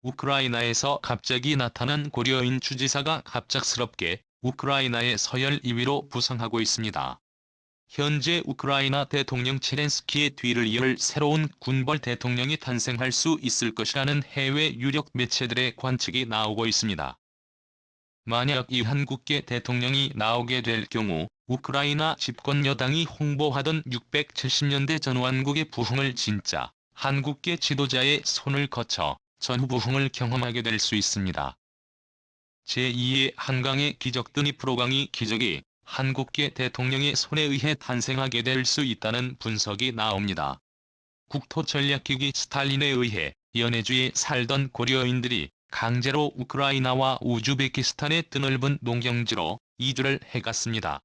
우크라이나에서 갑자기 나타난 고려인 주지사가 갑작스럽게 우크라이나의 서열 2위로 부상하고 있습니다. 현재 우크라이나 대통령 젤렌스키의 뒤를 이을 새로운 군벌 대통령이 탄생할 수 있을 것이라는 해외 유력 매체들의 관측이 나오고 있습니다. 만약 이 한국계 대통령이 나오게 될 경우 우크라이나 집권 여당이 홍보하던 670년대 전완국의 부흥을 진짜 한국계 지도자의 손을 거쳐 전후부흥을 경험하게 될 수 있습니다. 제2의 한강의 기적 드니프로강의 기적이 한국계 대통령의 손에 의해 탄생하게 될 수 있다는 분석이 나옵니다. 국토전략기기 스탈린에 의해 연해주에 살던 고려인들이 강제로 우크라이나와 우즈베키스탄의 드넓은 농경지로 이주를 해갔습니다.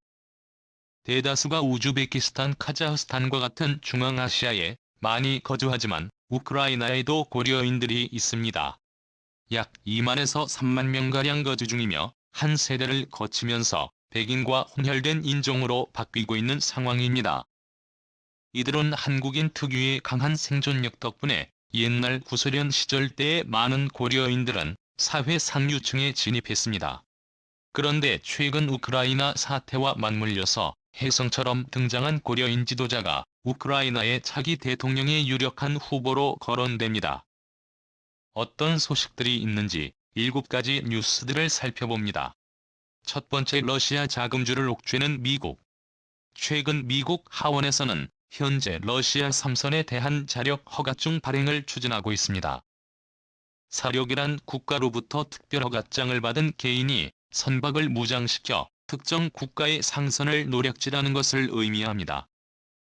대다수가 우즈베키스탄, 카자흐스탄과 같은 중앙아시아에 많이 거주하지만 우크라이나에도 고려인들이 있습니다. 약 2만에서 3만 명가량 거주 중이며 한 세대를 거치면서 백인과 혼혈된 인종으로 바뀌고 있는 상황입니다. 이들은 한국인 특유의 강한 생존력 덕분에 옛날 구소련 시절 때의 많은 고려인들은 사회 상류층에 진입했습니다. 그런데 최근 우크라이나 사태와 맞물려서 혜성처럼 등장한 고려인 지도자가 우크라이나의 차기 대통령의 유력한 후보로 거론됩니다. 어떤 소식들이 있는지 7가지 뉴스들을 살펴봅니다. 첫 번째, 러시아 자금주를 옥죄는 미국. 최근 미국 하원에서는 현재 러시아 3선에 대한 자력 허가증 발행을 추진하고 있습니다. 사력이란 국가로부터 특별허가장을 받은 개인이 선박을 무장시켜 특정 국가의 상선을 노략질하는 것을 의미합니다.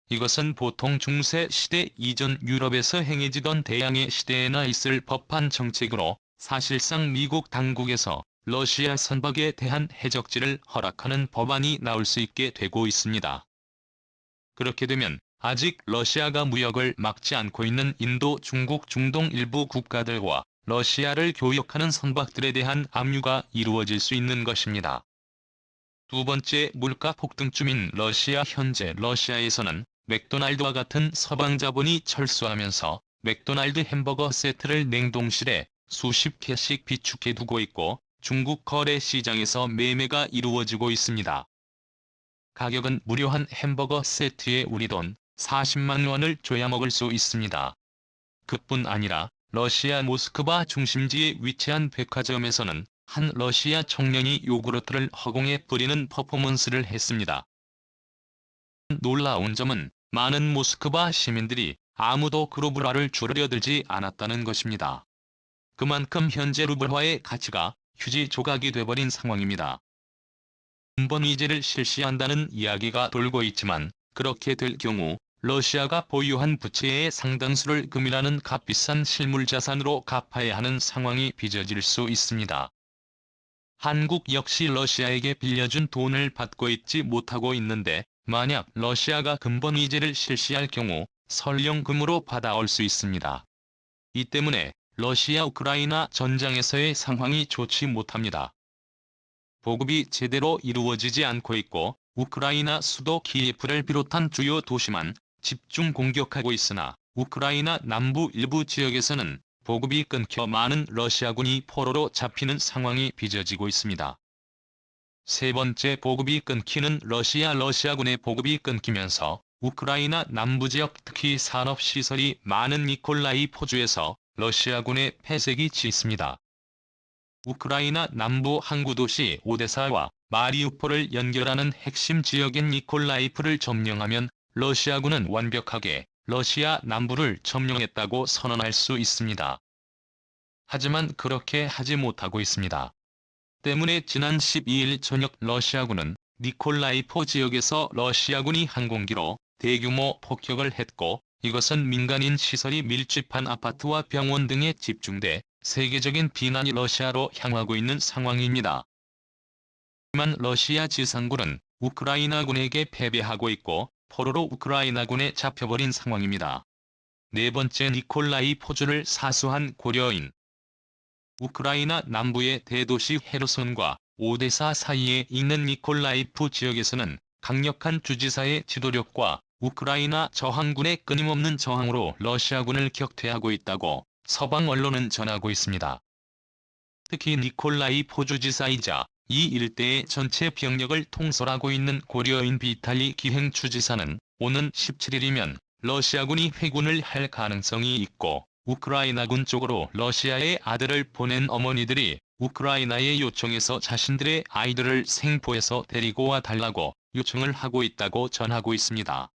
이것은 보통 중세 시대 이전 유럽에서 행해지던 대항해 시대에나 있을 법한 정책으로 사실상 미국 당국에서 러시아 선박에 대한 해적지를 허락하는 법안이 나올 수 있게 되고 있습니다. 그렇게 되면 아직 러시아가 무역을 막지 않고 있는 인도, 중국, 중동 일부 국가들과 러시아를 교역하는 선박들에 대한 압류가 이루어질 수 있는 것입니다. 두 번째, 물가 폭등중인 러시아. 현재 러시아에서는 맥도날드와 같은 서방 자본이 철수하면서 맥도날드 햄버거 세트를 냉동실에 수십 개씩 비축해 두고 있고 중국 거래 시장에서 매매가 이루어지고 있습니다. 가격은 무려 한 햄버거 세트에 우리 돈 40만 원을 줘야 먹을 수 있습니다. 그뿐 아니라 러시아 모스크바 중심지에 위치한 백화점에서는 한 러시아 청년이 요구르트를 허공에 뿌리는 퍼포먼스를 했습니다. 놀라운 점은 많은 모스크바 시민들이 아무도 그 루블화를 줄여들지 않았다는 것입니다. 그만큼 현재 루블화의 가치가 휴지 조각이 돼버린 상황입니다. 근본 위제를 실시한다는 이야기가 돌고 있지만 그렇게 될 경우 러시아가 보유한 부채의 상당수를 금이라는 값비싼 실물자산으로 갚아야 하는 상황이 빚어질 수 있습니다. 한국 역시 러시아에게 빌려준 돈을 받고 있지 못하고 있는데 만약 러시아가 근본 위제를 실시할 경우 설령 금으로 받아올 수 있습니다. 이 때문에 러시아 우크라이나 전장에서의 상황이 좋지 못합니다. 보급이 제대로 이루어지지 않고 있고 우크라이나 수도 키예프를 비롯한 주요 도시만 집중 공격하고 있으나 우크라이나 남부 일부 지역에서는 보급이 끊겨 많은 러시아군이 포로로 잡히는 상황이 빚어지고 있습니다. 세 번째, 보급이 끊기는 러시아군의 보급이 끊기면서 우크라이나 남부지역 특히 산업시설이 많은 미콜라이포주에서 러시아군의 폐색이 짙습니다. 우크라이나 남부 항구 도시 오데사와 마리우폴을 연결하는 핵심 지역인 미콜라이프를 점령하면 러시아군은 완벽하게 러시아 남부를 점령했다고 선언할 수 있습니다. 하지만 그렇게 하지 못하고 있습니다. 때문에 지난 12일 저녁 러시아군은 니콜라이포 지역에서 러시아군이 항공기로 대규모 폭격을 했고 이것은 민간인 시설이 밀집한 아파트와 병원 등에 집중돼 세계적인 비난이 러시아로 향하고 있는 상황입니다. 하지만 러시아 지상군은 우크라이나군에게 패배하고 있고 포로로 우크라이나군에 잡혀버린 상황입니다. 네 번째, 니콜라이포주를 사수한 고려인. 우크라이나 남부의 대도시 헤르손과 오데사 사이에 있는 니콜라이프 지역에서는 강력한 주지사의 지도력과 우크라이나 저항군의 끊임없는 저항으로 러시아군을 격퇴하고 있다고 서방 언론은 전하고 있습니다. 특히 니콜라이 포주지사이자 이 일대의 전체 병력을 통솔하고 있는 고려인 비탈리 기행추지사는 오는 17일이면 러시아군이 회군을 할 가능성이 있고 우크라이나군 쪽으로 러시아의 아들을 보낸 어머니들이 우크라이나의 요청에서 자신들의 아이들을 생포해서 데리고 와 달라고 요청을 하고 있다고 전하고 있습니다.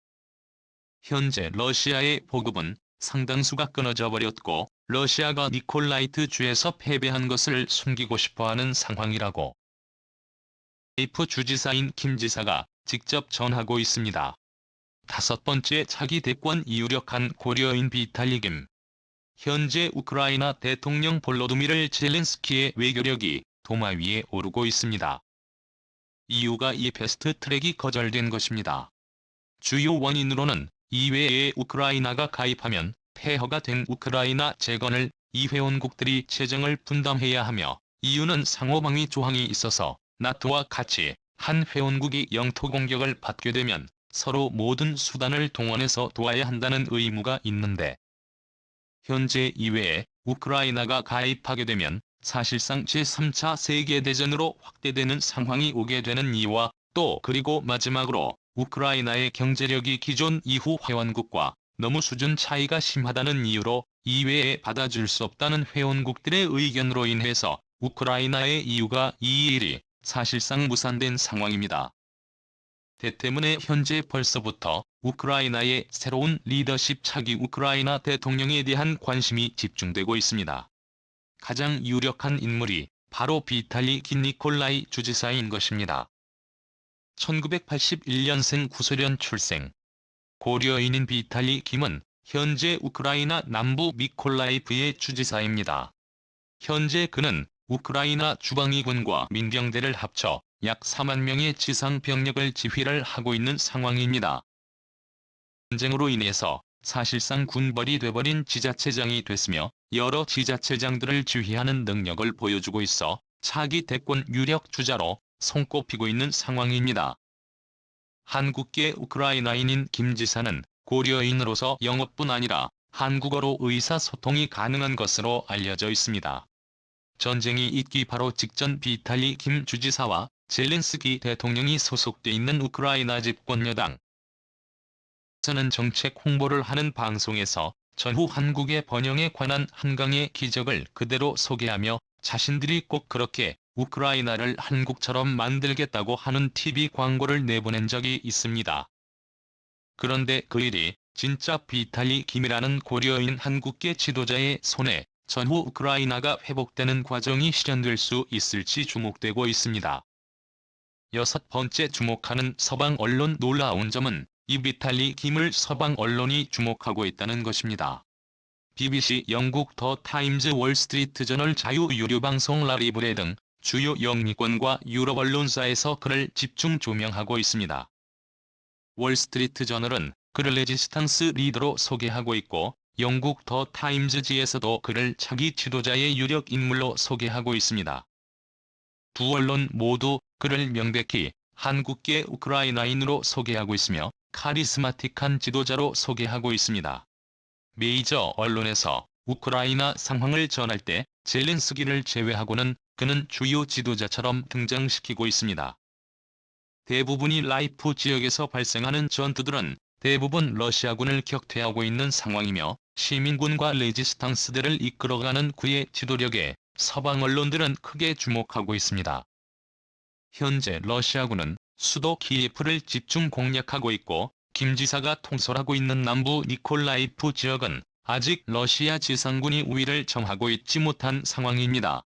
현재 러시아의 보급은 상당수가 끊어져 버렸고 러시아가 니콜라이트 주에서 패배한 것을 숨기고 싶어하는 상황이라고 키예프 주지사인 김 지사가 직접 전하고 있습니다. 다섯 번째 차기 대권 유력한 고려인 비탈리 김. 현재 우크라이나 대통령 볼로드미르 젤렌스키의 외교력이 도마 위에 오르고 있습니다. 이유가 이 패스트 트랙이 거절된 것입니다. 주요 원인으로는 이외에 우크라이나가 가입하면 폐허가 된 우크라이나 재건을 이 회원국들이 재정을 분담해야 하며 이유는 상호방위 조항이 있어서 나토와 같이 한 회원국이 영토 공격을 받게 되면 서로 모든 수단을 동원해서 도와야 한다는 의무가 있는데 현재 이외에 우크라이나가 가입하게 되면 사실상 제3차 세계대전으로 확대되는 상황이 오게 되는 이유와 또 그리고 마지막으로 우크라이나의 경제력이 기존 이후 회원국과 너무 수준 차이가 심하다는 이유로 이외에 받아줄 수 없다는 회원국들의 의견으로 인해서 우크라이나의 이유가 이 일이 사실상 무산된 상황입니다. 때문에 현재 벌써부터 우크라이나의 새로운 리더십 차기 우크라이나 대통령에 대한 관심이 집중되고 있습니다. 가장 유력한 인물이 바로 비탈리 기니콜라이 주지사인 것입니다. 1981년생 구소련 출생. 고려인인 비탈리 김은 현재 우크라이나 남부 미콜라이프의 주지사입니다. 현재 그는 우크라이나 주방위군과 민병대를 합쳐 약 4만 명의 지상 병력을 지휘를 하고 있는 상황입니다. 전쟁으로 인해서 사실상 군벌이 돼버린 지자체장이 됐으며 여러 지자체장들을 지휘하는 능력을 보여주고 있어 차기 대권 유력 주자로 손꼽히고 있는 상황입니다. 한국계 우크라이나인인 김 지사는 고려인으로서 영어뿐 아니라 한국어로 의사소통이 가능한 것으로 알려져 있습니다. 전쟁이 있기 바로 직전 비탈리 김 주지사와 젤렌스키 대통령이 소속돼 있는 우크라이나 집권여당 는 정책 홍보를 하는 방송에서 전후 한국의 번영에 관한 한강의 기적을 그대로 소개하며 자신들이 꼭 그렇게 우크라이나를 한국처럼 만들겠다고 하는 TV 광고를 내보낸 적이 있습니다. 그런데 그 일이 진짜 비탈리 김이라는 고려인 한국계 지도자의 손에 전후 우크라이나가 회복되는 과정이 실현될 수 있을지 주목되고 있습니다. 여섯 번째 주목하는 서방 언론 놀라운 점은 이 비탈리 김을 서방 언론이 주목하고 있다는 것입니다. BBC 영국 더 타임즈 월스트리트 저널 자유 유료 방송 라리브레 등 주요 영미권과 유럽 언론사에서 그를 집중 조명하고 있습니다. 월스트리트 저널은 그를 레지스탕스 리더로 소개하고 있고 영국 더 타임즈지에서도 그를 차기 지도자의 유력 인물로 소개하고 있습니다. 두 언론 모두 그를 명백히 한국계 우크라이나인으로 소개하고 있으며 카리스마틱한 지도자로 소개하고 있습니다. 메이저 언론에서 우크라이나 상황을 전할 때 젤렌스키를 제외하고는 그는 주요 지도자처럼 등장시키고 있습니다. 대부분이 라이프 지역에서 발생하는 전투들은 대부분 러시아군을 격퇴하고 있는 상황이며 시민군과 레지스탕스들을 이끌어가는 그의 지도력에 서방 언론들은 크게 주목하고 있습니다. 현재 러시아군은 수도 키예프를 집중 공략하고 있고 김 지사가 통솔하고 있는 남부 니콜라이프 지역은 아직 러시아 지상군이 우위를 점하고 있지 못한 상황입니다.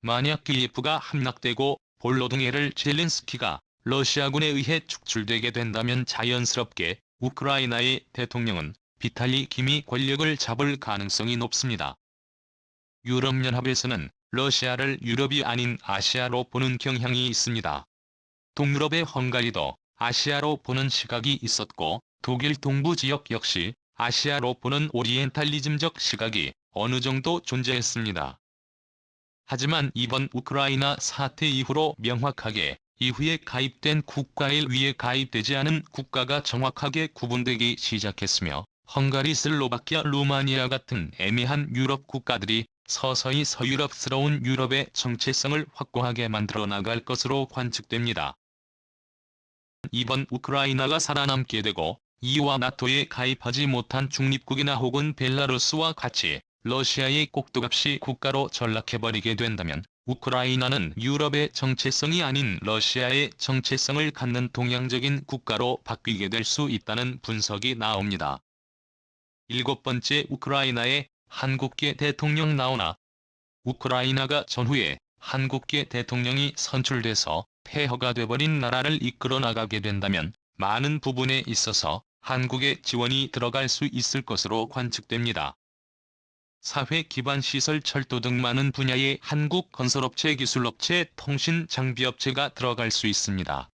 만약 키예프가 함락되고 볼로드미르 젤렌스키가 러시아군에 의해 축출되게 된다면 자연스럽게 우크라이나의 대통령은 비탈리 김이 권력을 잡을 가능성이 높습니다. 유럽연합에서는 러시아를 유럽이 아닌 아시아로 보는 경향이 있습니다. 동유럽의 헝가리도 아시아로 보는 시각이 있었고 독일 동부 지역 역시 아시아로 보는 오리엔탈리즘적 시각이 어느 정도 존재했습니다. 하지만 이번 우크라이나 사태 이후로 명확하게 이후에 가입된 국가에 위에 가입되지 않은 국가가 정확하게 구분되기 시작했으며 헝가리, 슬로바키아, 루마니아 같은 애매한 유럽 국가들이 서서히 서유럽스러운 유럽의 정체성을 확고하게 만들어 나갈 것으로 관측됩니다. 이번 우크라이나가 살아남게 되고 EU와 나토에 가입하지 못한 중립국이나 혹은 벨라루스와 같이 러시아의 꼭두각시 국가로 전락해버리게 된다면 우크라이나는 유럽의 정체성이 아닌 러시아의 정체성을 갖는 동양적인 국가로 바뀌게 될 수 있다는 분석이 나옵니다. 7번째, 우크라이나에 한국계 대통령 나오나. 우크라이나가 전후에 한국계 대통령이 선출돼서 폐허가 돼버린 나라를 이끌어 나가게 된다면 많은 부분에 있어서 한국의 지원이 들어갈 수 있을 것으로 관측됩니다. 사회 기반 시설, 철도 등 많은 분야에 한국 건설업체, 기술업체, 통신 장비업체가 들어갈 수 있습니다.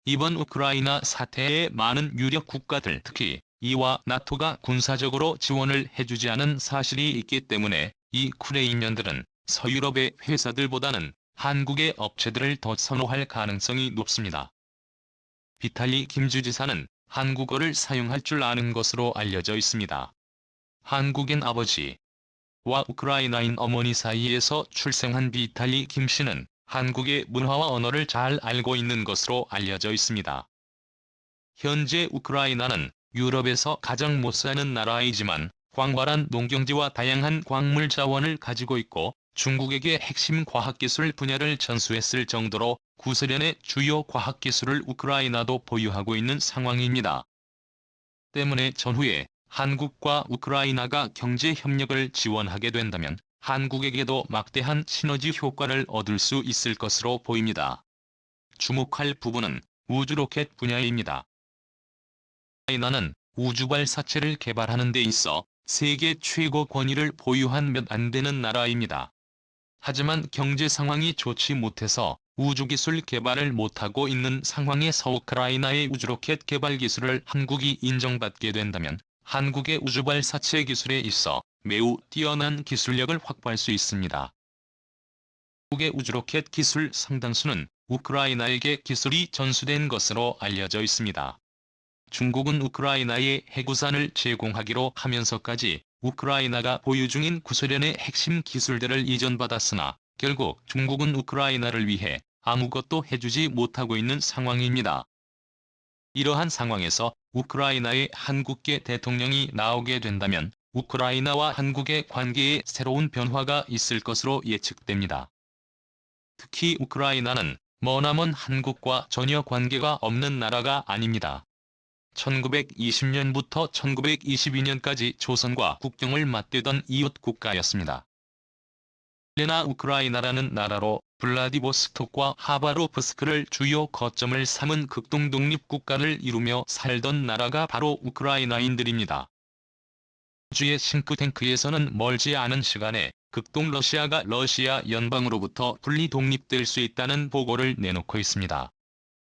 이번 우크라이나 사태에 많은 유력 국가들, 특히 EU와 나토가 군사적으로 지원을 해주지 않은 사실이 있기 때문에 이 우크레이니언들은 서유럽의 회사들보다는 한국의 업체들을 더 선호할 가능성이 높습니다. 비탈리 김 주지사는 한국어를 사용할 줄 아는 것으로 알려져 있습니다. 한국인 아버지와 우크라이나인 어머니 사이에서 출생한 비탈리 김 씨는 한국의 문화와 언어를 잘 알고 있는 것으로 알려져 있습니다. 현재 우크라이나는 유럽에서 가장 못 사는 나라이지만 광활한 농경지와 다양한 광물 자원을 가지고 있고 중국에게 핵심 과학기술 분야를 전수했을 정도로 구소련의 주요 과학기술을 우크라이나도 보유하고 있는 상황입니다. 때문에 전후에 한국과 우크라이나가 경제 협력을 지원하게 된다면 한국에게도 막대한 시너지 효과를 얻을 수 있을 것으로 보입니다. 주목할 부분은 우주 로켓 분야입니다. 우크라이나는 우주 발사체를 개발하는 데 있어 세계 최고 권위를 보유한 몇 안 되는 나라입니다. 하지만 경제 상황이 좋지 못해서 우주기술 개발을 못하고 있는 상황에서 우크라이나의 우주로켓 개발 기술을 한국이 인정받게 된다면 한국의 우주발사체 기술에 있어 매우 뛰어난 기술력을 확보할 수 있습니다. 한국의 우주로켓 기술 상당수는 우크라이나에게 기술이 전수된 것으로 알려져 있습니다. 중국은 우크라이나에 해구산을 제공하기로 하면서까지 우크라이나가 보유 중인 구소련의 핵심 기술들을 이전받았으나 결국 중국은 우크라이나를 위해 아무것도 해주지 못하고 있는 상황입니다. 이러한 상황에서 우크라이나에 한국계 대통령이 나오게 된다면 우크라이나와 한국의 관계에 새로운 변화가 있을 것으로 예측됩니다. 특히 우크라이나는 머나먼 한국과 전혀 관계가 없는 나라가 아닙니다. 1920년부터 1922년까지 조선과 국경을 맞대던 이웃 국가였습니다. 레나 우크라이나라는 나라로 블라디보스톡과 하바로프스크를 주요 거점을 삼은 극동 독립국가를 이루며 살던 나라가 바로 우크라이나인들입니다. 주의 싱크탱크에서는 멀지 않은 시간에 극동 러시아가 러시아 연방으로부터 분리 독립될 수 있다는 보고를 내놓고 있습니다.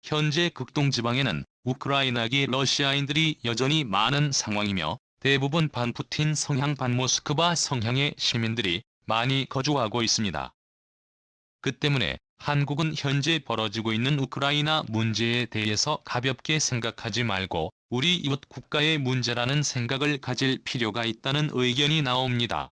현재 극동 지방에는 우크라이나계 러시아인들이 여전히 많은 상황이며 대부분 반푸틴 성향, 반모스크바 성향의 시민들이 많이 거주하고 있습니다. 그 때문에 한국은 현재 벌어지고 있는 우크라이나 문제에 대해서 가볍게 생각하지 말고 우리 이웃 국가의 문제라는 생각을 가질 필요가 있다는 의견이 나옵니다.